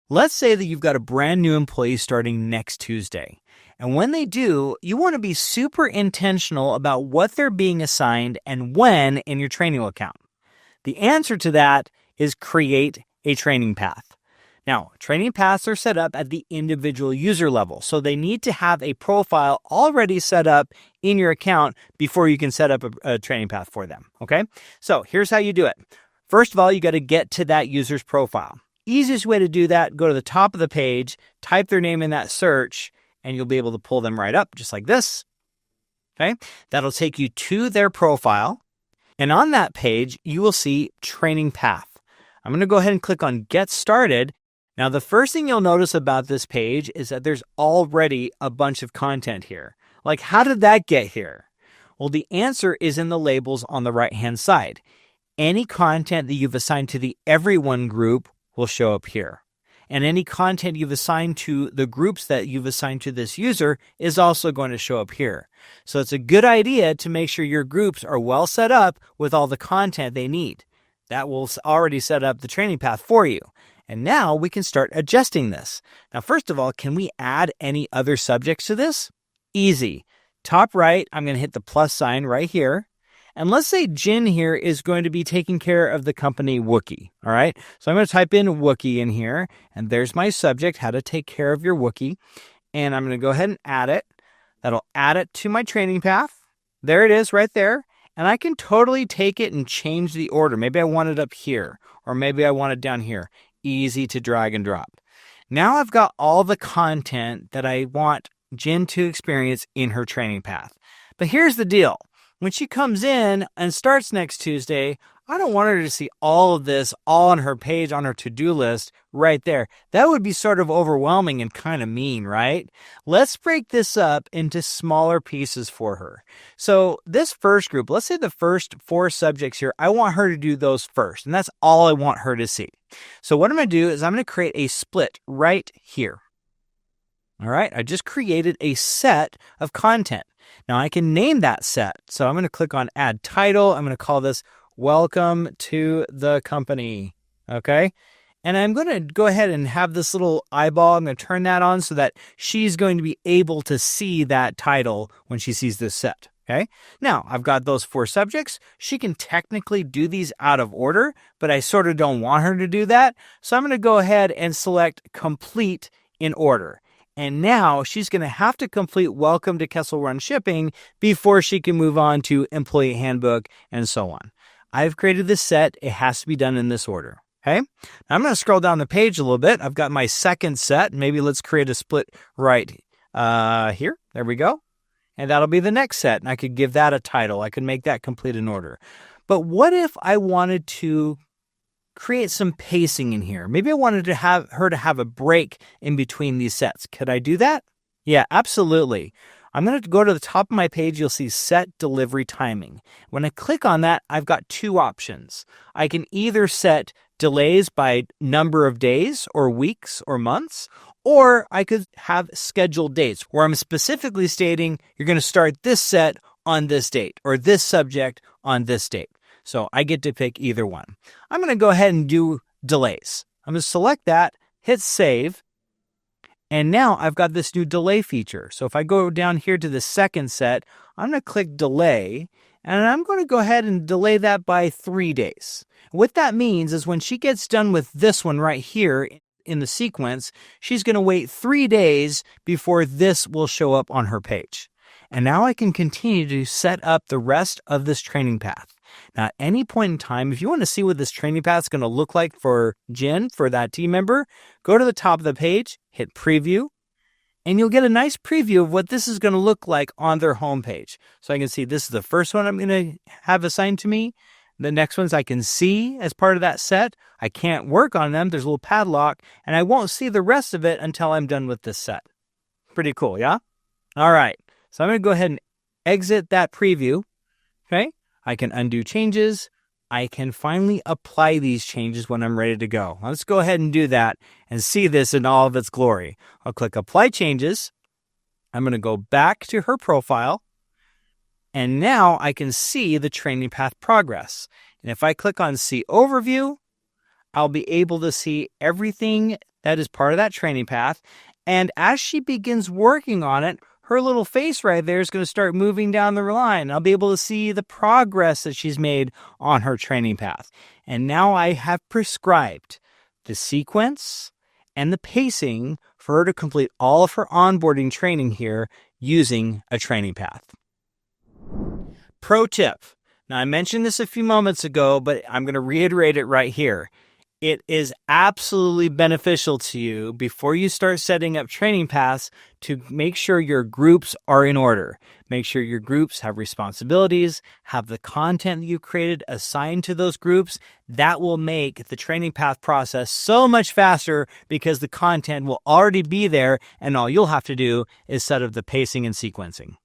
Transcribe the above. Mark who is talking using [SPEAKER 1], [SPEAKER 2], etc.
[SPEAKER 1] Let's say that you've got a brand new employee starting next Tuesday. And when they do, you want to be super intentional about what they're being assigned and when in your Trainual account. The answer to that is create a training path. Now, training paths are set up at the individual user level, so they need to have a profile already set up in your account before you can set up a training path for them, okay? So here's how you do it. First of all, you got to get to that user's profile. Easiest way to do that, go to the top of the page, type their name in that search, and you'll be able to pull them right up just like this, okay? That'll take you to their profile, and on that page, you will see Training Path. I'm going to go ahead and click on Get Started. Now, the first thing you'll notice about this page is that there's already a bunch of content here. Like, how did that get here? Well, the answer is in the labels on the right-hand side. Any content that you've assigned to the Everyone group will show up here. And any content you've assigned to the groups that you've assigned to this user is also going to show up here. So it's a good idea to make sure your groups are well set up with all the content they need. That will already set up the training path for you. And now we can start adjusting this. Now, first of all, can we add any other subjects to this? Easy. Top right, I'm going to hit the plus sign right here. And let's say Jen here is going to be taking care of the company Wookiee, all right? So I'm going to type in Wookiee in here, and there's my subject, how to take care of your Wookiee. And I'm going to go ahead and add it. That'll add it to my training path. There it is right there. And I can totally take it and change the order. Maybe I want it up here, or maybe I want it down here. Easy to drag and drop. Now I've got all the content that I want Jen to experience in her training path. But here's the deal. When she comes in and starts next Tuesday, I don't want her to see all of this all on her page, on her to-do list right there. That would be sort of overwhelming and kind of mean, right? Let's break this up into smaller pieces for her. So this first group, let's say the first 4 subjects here, I want her to do those first, and that's all I want her to see. So what I'm going to do is I'm going to create a split right here. All right, I just created a set of content. Now I can name that set. So I'm going to click on Add Title. I'm going to call this Welcome to the Company. Okay. And I'm going to go ahead and have this little eyeball. I'm going to turn that on so that she's going to be able to see that title when she sees this set. Okay. Now I've got those 4 subjects. She can technically do these out of order, but I sort of don't want her to do that. So I'm going to go ahead and select Complete in Order. And now she's going to have to complete Welcome to Kessel Run Shipping before she can move on to Employee Handbook and so on. I've created this set. It has to be done in this order. Okay. Now I'm going to scroll down the page a little bit. I've got my second set. Maybe let's create a split right here. There we go. And that'll be the next set. And I could give that a title. I could make that complete in order. But what if I wanted to create some pacing in here? Maybe I wanted to have her to have a break in between these sets. Could I do that? Yeah, absolutely. I'm going to go to the top of my page. You'll see Set Delivery Timing. When I click on that, I've got 2 options. I can either set delays by number of days or weeks or months, or I could have scheduled dates where I'm specifically stating you're going to start this set on this date or this subject on this date. So I get to pick either one. I'm going to go ahead and do delays. I'm going to select that, hit save, and now I've got this new delay feature. So if I go down here to the second set, I'm going to click delay, and I'm going to go ahead and delay that by 3 days. What that means is when she gets done with this one right here in the sequence, she's going to wait 3 days before this will show up on her page. And now I can continue to set up the rest of this training path. Now, at any point in time, if you want to see what this training path is going to look like for Jen, for that team member, go to the top of the page, hit preview, and you'll get a nice preview of what this is going to look like on their homepage. So I can see this is the first one I'm going to have assigned to me. The next ones I can see as part of that set. I can't work on them. There's a little padlock, and I won't see the rest of it until I'm done with this set. Pretty cool, yeah? All right. So I'm going to go ahead and exit that preview. Okay. I can undo changes. I can finally apply these changes when I'm ready to go. Let's go ahead and do that and see this in all of its glory. I'll click Apply Changes. I'm going to go back to her profile. And now I can see the training path progress. And if I click on See Overview, I'll be able to see everything that is part of that training path. And as she begins working on it, her little face right there is going to start moving down the line. I'll be able to see the progress that she's made on her training path. And now I have prescribed the sequence and the pacing for her to complete all of her onboarding training here using a training path. Pro tip. Now, I mentioned this a few moments ago, but I'm going to reiterate it right here. It is absolutely beneficial to you before you start setting up training paths to make sure your groups are in order. Make sure your groups have responsibilities, have the content that you created assigned to those groups. That will make the training path process so much faster because the content will already be there and all you'll have to do is set up the pacing and sequencing.